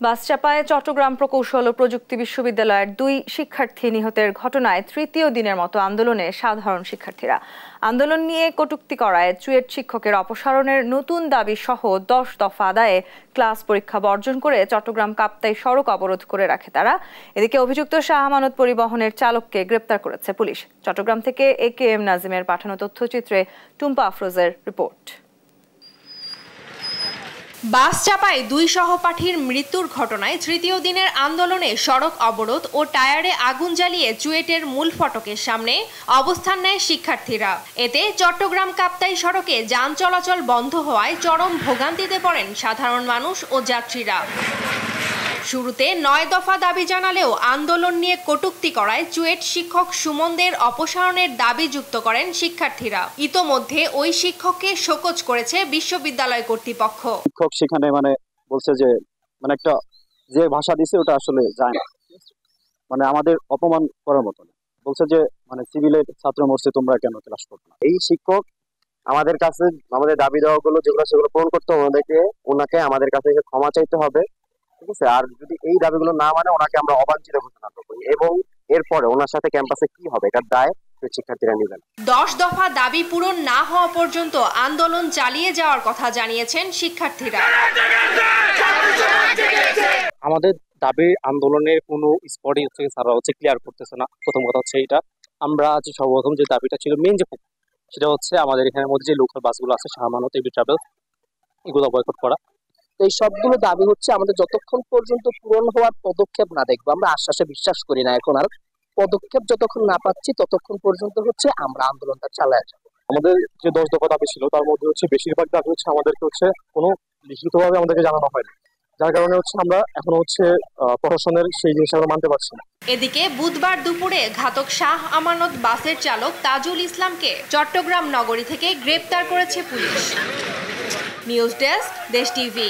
বাসচাপায় চট্টগ্রাম প্রকৌশল ও প্রযুক্তি বিশ্ববিদ্যালয়ের 2 শিক্ষার্থী নিহতের ঘটনায় তৃতীয় দিনের মতো আন্দোলনে সাধারণ শিক্ষার্থীরা। আন্দোলন নিয়ে কটূক্তি করায় চুয়েট শিক্ষকের অপসারণের নতুন দাবি সহ 10 দফা আদায়ে ক্লাস পরীক্ষা বর্জন করে চট্টগ্রাম কাপ্তাই সড়ক অবরোধ করে রাখে তারা। এদিকে অভিযুক্ত শাহ আমানত পরিবহনের চালককে গ্রেপ্তার করেছে পুলিশ। চট্টগ্রাম থেকে AKM নাজিমের পাঠানো তথ্যচিত্রে টুম্পা আফরোজের রিপোর্ট। বাস চাপায় 2 সহপাঠীর মৃত্যুর ঘটনায় তৃতীয় দিনের আন্দোলনে সড়ক অবরোধ ও টায়ারে আগুন জ্বালিয়ে চুয়েটের মূল ফটকের সামনে অবস্থান নেয় শিক্ষার্থীরা। এতে চট্টগ্রাম কাপ্তাই সড়কে যান চলাচল বন্ধ হওয়ায় চরম ভোগান্তিতে পড়েন সাধারণ মানুষ ও যাত্রীরা। শুরুতে 9 দফা দাবি জানালেও আন্দোলন নিয়ে কটূক্তি করায় চুয়েট শিক্ষক সুমনদের অপসারণের দাবি যুক্ত করেন শিক্ষার্থীরা। ইতোমধ্যে ওই শিক্ষককে শোকজ করেছে বিশ্ববিদ্যালয় কর্তৃপক্ষ। শিক্ষক সেখানে বলছে যে একটা যে ভাষা দিছে ওটা আসলে যায় না, আমাদের অপমান করার মতো। বলছে যে সিভিলের ছাত্র মরছে, তোমরা কেন ক্লাস করবে না। এই শিক্ষক আমাদের কাছে আমাদের দাবি দেওয়াগুলো যেগুলো সেগুলো পূরণ করতে হবে, ওনাকে আমাদের কাছে ক্ষমা চাইতে হবে, ঠিক আছে। আর যদি এই দাবিগুলো না মানে ওনাকে আমরা অবাঞ্ছিত ঘোষণা করবো এবং এরপরে ওনার সাথে ক্যাম্পাসে কি হবে এটার দায় শিক্ষার্থীরা নেবেন। 10 দফা দাবি পূরণ না হওয়া পর্যন্ত আন্দোলন চালিয়ে যাওয়ার কথা জানিয়েছেন শিক্ষার্থীরা। আমাদের দাবি আন্দোলনের কোনো স্পটই স্যাররা ক্লিয়ার করতেছে না। প্রথম কথা হচ্ছে এটা, আমরা সর্বপ্রথম যে দাবিটা ছিল মেইন যে সেটা হচ্ছে আমাদের এখানের মধ্যে যে লোকাল বাসগুলো আছে শাহ আমানত এবি ট্রাভেল, এগুলো বয়কট করা। এই সবগুলো দাবি হচ্ছে আমাদের যতক্ষণ পর্যন্ত পূরণ হওয়ার পদক্ষেপ না দেখবো, আমরা আশ্বাসে বিশ্বাস করি না। এখন আর পদক্ষেপ যতক্ষণ না পাচ্ছি ততক্ষণ পর্যন্ত আমরা আন্দোলনটা চালায় যাবো। আমাদের যে 10 দফা দাবি ছিল তার মধ্যে বেশিরভাগ দাবি আমাদেরকে কোনো লিখিতভাবে আমাদেরকে জানানো হয়নি, যার কারণে আমরা এখন প্রশাসনের সেই জিনিস আমরা মানতে পারছি না। এদিকে বুধবার দুপুরে ঘাতক শাহ আমানত বাসের চালক তাজুল ইসলামকে চট্টগ্রাম নগরী থেকে গ্রেপ্তার করেছে পুলিশ। নিউজ ডেস্ক, দেশ টিভি।